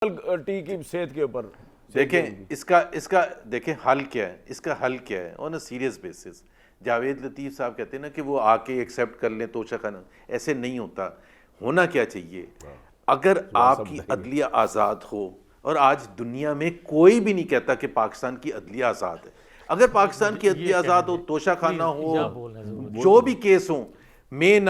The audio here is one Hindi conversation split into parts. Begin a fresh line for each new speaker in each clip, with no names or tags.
टी की सेहत के ऊपर
देखें इसका देखें हल क्या है, इसका हल क्या है on a serious basis. Javed Latif साहब कहते हैं ना कि वो आके एक्सेप्ट कर लें तोशा खाना, ऐसे नहीं होता। होना क्या चाहिए, अगर आपकी अदलिया आज़ाद हो, और आज दुनिया में कोई भी नहीं कहता कि पाकिस्तान की अदलिया आज़ाद है। अगर पाकिस्तान की अदलिया आज़ाद हो, तोशा खाना हो, जो भी केस हो, मे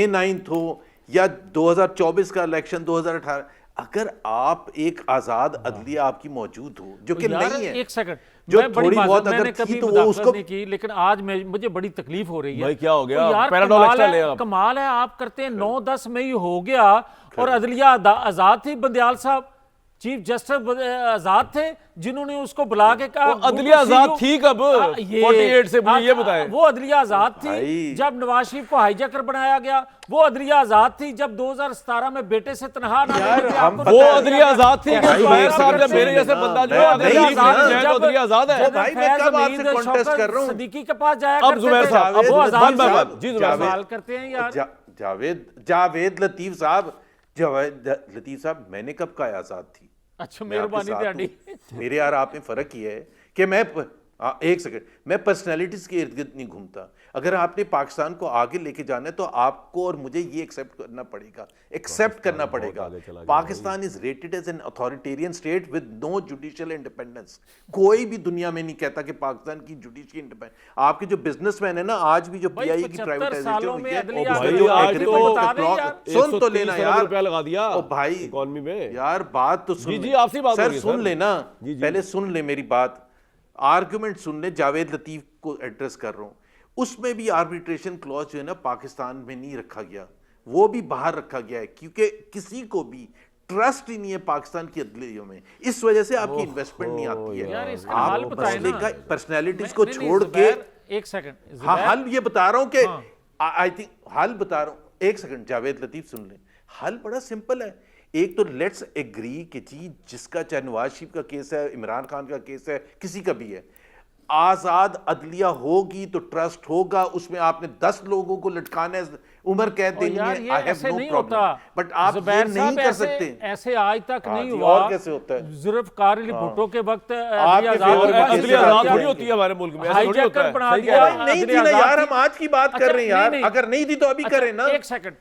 9 हो या 2024 का इलेक्शन 2018, अगर आप एक आजाद अदलिया आपकी मौजूद हो, जो कि नहीं है,
एक सेकंड,
जो
मैं बड़ी
थोड़ी बहुत
मैंने
अगर थी
कभी
तो वो उसको
नहीं की, लेकिन आज मुझे बड़ी तकलीफ हो रही है।
भाई क्या हो गया?
तो यार
पैराडॉल एक्स्ट्रा ले आप।
कमाल है, आप करते हैं 9-10 मई हो गया और अदलिया आजाद थी। बंदयाल साहब चीफ जस्टिस आजाद थे, जिन्होंने उसको बुला के कहा
अदलिया आजाद थी कब? 48 से ये बताएं।
वो अदलिया आजाद थी जब नवाज शरीफ को हाईजैकर बनाया गया। वो अदलिया आजाद थी जब 2017 में बेटे से तनहा ना
वो अदलिया आजाद थी कि जुबैर साहब जब मेरे जैसे बंदा जो अदलिया आजाद है।
भाई मैं कब आपसे कॉन्टेस्ट कर रहा हूं?
सदीकी के पास जाया
अब जुबैर साहब
वो आजाद
जी जुबैर
सवाल करते हैं यार।
जावेद लतीफ साहब, मैंने कब कहा आजाद थी?
अच्छा मेहरबानी ध्यानी
मेरे यार आप में फर्क ही है कि मैं एक सेकंड, मैं पर्सनैलिटीज के इर्द गिर्द नहीं घूमता। अगर आपने पाकिस्तान को आगे लेके जाना है तो आपको और मुझे ये एक्सेप्ट करना पड़ेगा। Pakistan is rated as an authoritarian state with no judicial independence. कोई भी दुनिया में नहीं कहता कि पाकिस्तान की जुडिशियल इंडिपेंडेंस। आपके जो बिजनेसमैन है ना, आज भी जो पीआई की प्राइवेटाइजेशन हुई है, सुन तो लेना यार,
लगा दिया
ओ भाई
इकोनॉमी में
यार, बात तो सुन।
जी आपसी बात
सर सुन लेना, पहले सुन ले मेरी बात, आर्गुमेंट सुन ले। जावेद लतीफ को एड्रेस कर रहा हूं, उसमें भी आर्बिट्रेशन क्लॉज जो है ना पाकिस्तान में नहीं रखा गया, वो भी बाहर रखा गया है, क्योंकि किसी को भी ट्रस्ट ही नहीं है पाकिस्तान की अदलियों में। इस वजह से आपकी इन्वेस्टमेंट नहीं आती है। आप मसले का पर्सनैलिटीज को छोड़ के,
एक सेकंड,
हाँ हल ये बता रहा हूं कि आई थिंक हल बता रहा हूं। एक सेकंड जावेद लतीफ सुन ले, हल बड़ा सिंपल है। एक तो लेट्स एग्री कि जी जिसका चाहे नवाज शरीफ का केस है, इमरान खान का केस है, किसी का भी है, आजाद अदलिया होगी तो ट्रस्ट होगा। उसमें आपने 10 लोगों को लटकाना है, उम्र कैद देनी है, I have no problem, but आप ये नहीं कर सकते।
ऐसे आज तक नहीं हुआ।
और कैसे होता है?
जुल्फकार अली भुट्टो के वक्त
अदलिया आजाद थोड़ी होती है हमारे मुल्क में, ऐसा थोड़ी होता है।
बना दिया।
नहीं थी ना यार, हम आज की बात कर रहे हैं यार, अगर नहीं थी तो अभी करें ना।
एक सेकंड,